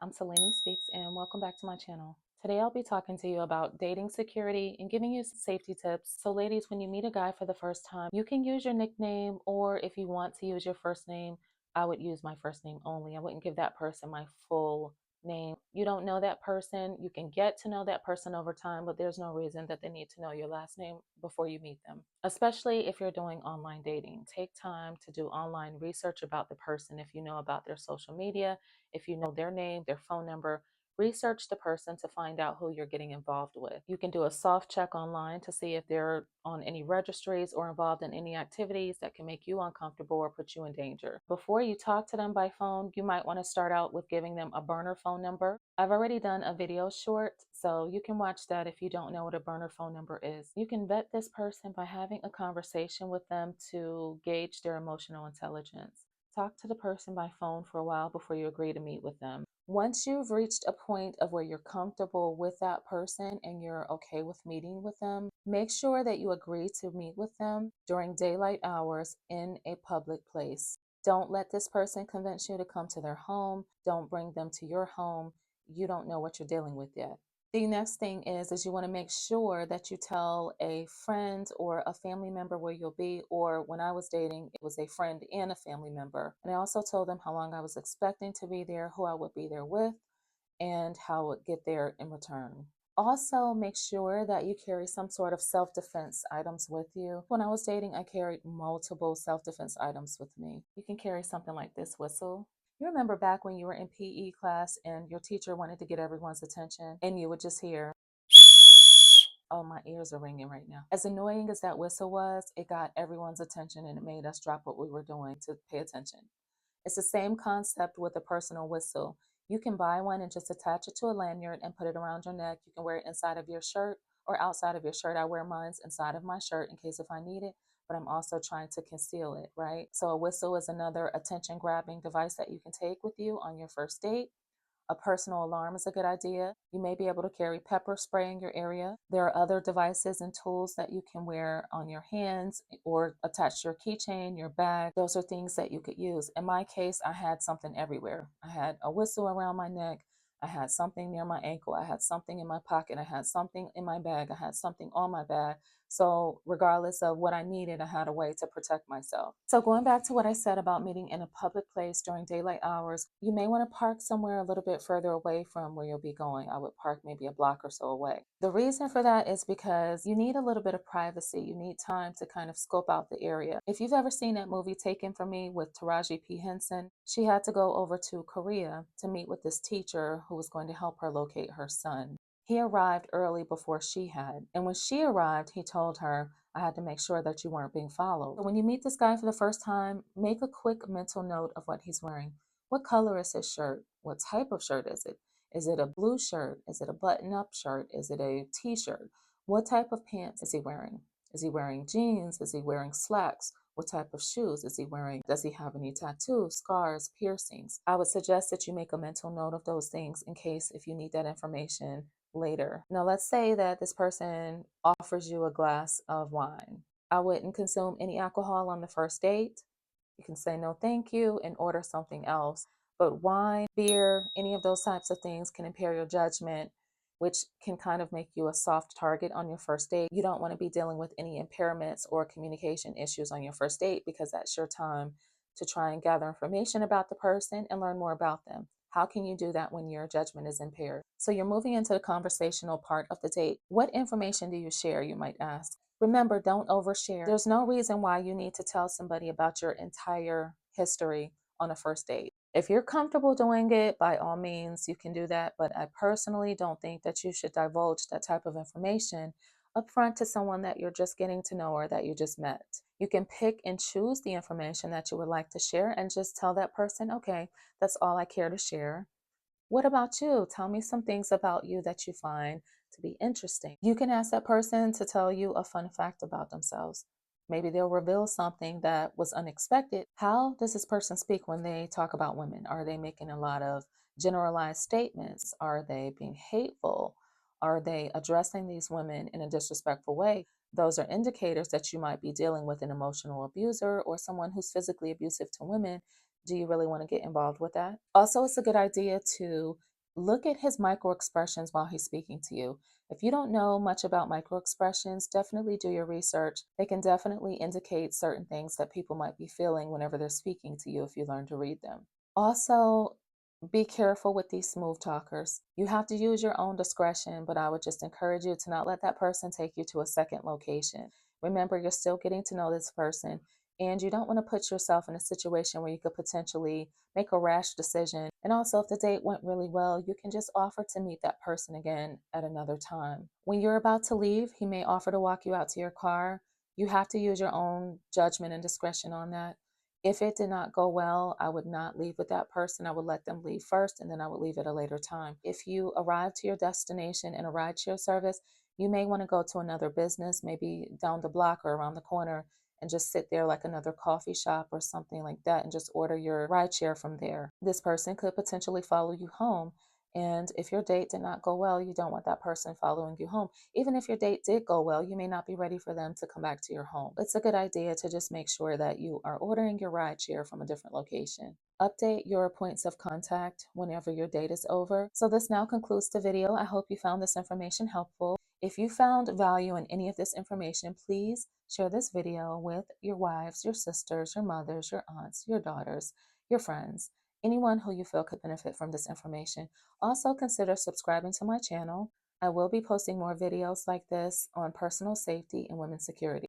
I'm Selene Speaks, and welcome back to my channel. Today I'll be talking to you about dating security and giving you safety tips. So ladies, when you meet a guy for the first time, you can use your nickname, or if you want to use your first name, I would use my first name only. I wouldn't give that person my full name. You don't know that person. You can get to know that person over time, but there's no reason that they need to know your last name before you meet them, especially if you're doing online dating. Take time to do online research about the person. If you know about their social media, if you know their name, their phone number, research the person to find out who you're getting involved with. You can do a soft check online to see if they're on any registries or involved in any activities that can make you uncomfortable or put you in danger. Before you talk to them by phone, you might want to start out with giving them a burner phone number. I've already done a video short, so you can watch that if you don't know what a burner phone number is. You can vet this person by having a conversation with them to gauge their emotional intelligence. Talk to the person by phone for a while before you agree to meet with them. Once you've reached a point of where you're comfortable with that person and you're okay with meeting with them, make sure that you agree to meet with them during daylight hours in a public place. Don't let this person convince you to come to their home. Don't bring them to your home. You don't know what you're dealing with yet. The next thing is you want to make sure that you tell a friend or a family member where you'll be. Or when I was dating, it was a friend and a family member. And I also told them how long I was expecting to be there, who I would be there with, and how I would get there in return. Also, make sure that you carry some sort of self-defense items with you. When I was dating, I carried multiple self-defense items with me. You can carry something like this whistle. You remember back when you were in PE class and your teacher wanted to get everyone's attention and you would just hear, oh, my ears are ringing right now. As annoying as that whistle was, it got everyone's attention and it made us drop what we were doing to pay attention. It's the same concept with a personal whistle. You can buy one and just attach it to a lanyard and put it around your neck. You can wear it inside of your shirt or outside of your shirt. I wear mine inside of my shirt in case if I need it, but I'm also trying to conceal it, right? So a whistle is another attention grabbing device that you can take with you on your first date. A personal alarm is a good idea. You may be able to carry pepper spray in your area. There are other devices and tools that you can wear on your hands or attach to your keychain, your bag. Those are things that you could use. In my case, I had something everywhere. I had a whistle around my neck. I had something near my ankle. I had something in my pocket. I had something in my bag. I had something on my bag. So regardless of what I needed, I had a way to protect myself. So going back to what I said about meeting in a public place during daylight hours, you may want to park somewhere a little bit further away from where you'll be going. I would park maybe a block or so away. The reason for that is because you need a little bit of privacy. You need time to kind of scope out the area. If you've ever seen that movie Taken From Me with Taraji P. Henson, she had to go over to Korea to meet with this teacher who was going to help her locate her son. He arrived early before she had, and when she arrived, he told her, I had to make sure that you weren't being followed. So when you meet this guy for the first time, make a quick mental note of what he's wearing. What color is his shirt? What type of shirt is it? Is it a blue shirt? Is it a button-up shirt? Is it a t-shirt? What type of pants is he wearing? Is he wearing jeans? Is he wearing slacks? What type of shoes is he wearing? Does he have any tattoos, scars, piercings? I would suggest that you make a mental note of those things in case if you need that information later. Now, let's say that this person offers you a glass of wine. I wouldn't consume any alcohol on the first date. You can say no, thank you, and order something else. But wine, beer, any of those types of things can impair your judgment, which can kind of make you a soft target on your first date. You don't want to be dealing with any impairments or communication issues on your first date because that's your time to try and gather information about the person and learn more about them. How can you do that when your judgment is impaired? So you're moving into the conversational part of the date. What information do you share, you might ask? Remember, don't overshare. There's no reason why you need to tell somebody about your entire history on a first date. If you're comfortable doing it, by all means, you can do that. But I personally don't think that you should divulge that type of information upfront to someone that you're just getting to know or that you just met. You can pick and choose the information that you would like to share and just tell that person, okay, that's all I care to share. What about you? Tell me some things about you that you find to be interesting. You can ask that person to tell you a fun fact about themselves. Maybe they'll reveal something that was unexpected. How does this person speak when they talk about women? Are they making a lot of generalized statements? Are they being hateful? Are they addressing these women in a disrespectful way? Those are indicators that you might be dealing with an emotional abuser or someone who's physically abusive to women. Do you really want to get involved with that? Also, it's a good idea to Look at his micro expressions while he's speaking to you. If you don't know much about micro expressions, definitely do your research. They can definitely indicate certain things that people might be feeling whenever they're speaking to you if you learn to read them. Also, be careful with these smooth talkers. You have to use your own discretion, but I would just encourage you to not let that person take you to a second location. Remember, you're still getting to know this person, and you don't want to put yourself in a situation where you could potentially make a rash decision. And also, if the date went really well, you can just offer to meet that person again at another time. When you're about to leave, he may offer to walk you out to your car. You have to use your own judgment and discretion on that. If it did not go well, I would not leave with that person. I would let them leave first and then I would leave at a later time. If you arrive to your destination in a rideshare service, you may want to go to another business, maybe down the block or around the corner, and just sit there like another coffee shop or something like that and just order your rideshare from there. This person could potentially follow you home. And if your date did not go well, you don't want that person following you home. Even if your date did go well, you may not be ready for them to come back to your home. It's a good idea to just make sure that you are ordering your ride share from a different location. Update your points of contact whenever your date is over. So this now concludes the video. I hope you found this information helpful. If you found value in any of this information, please share this video with your wives, your sisters, your mothers, your aunts, your daughters, your friends, anyone who you feel could benefit from this information. Also, consider subscribing to my channel. I will be posting more videos like this on personal safety and women's security.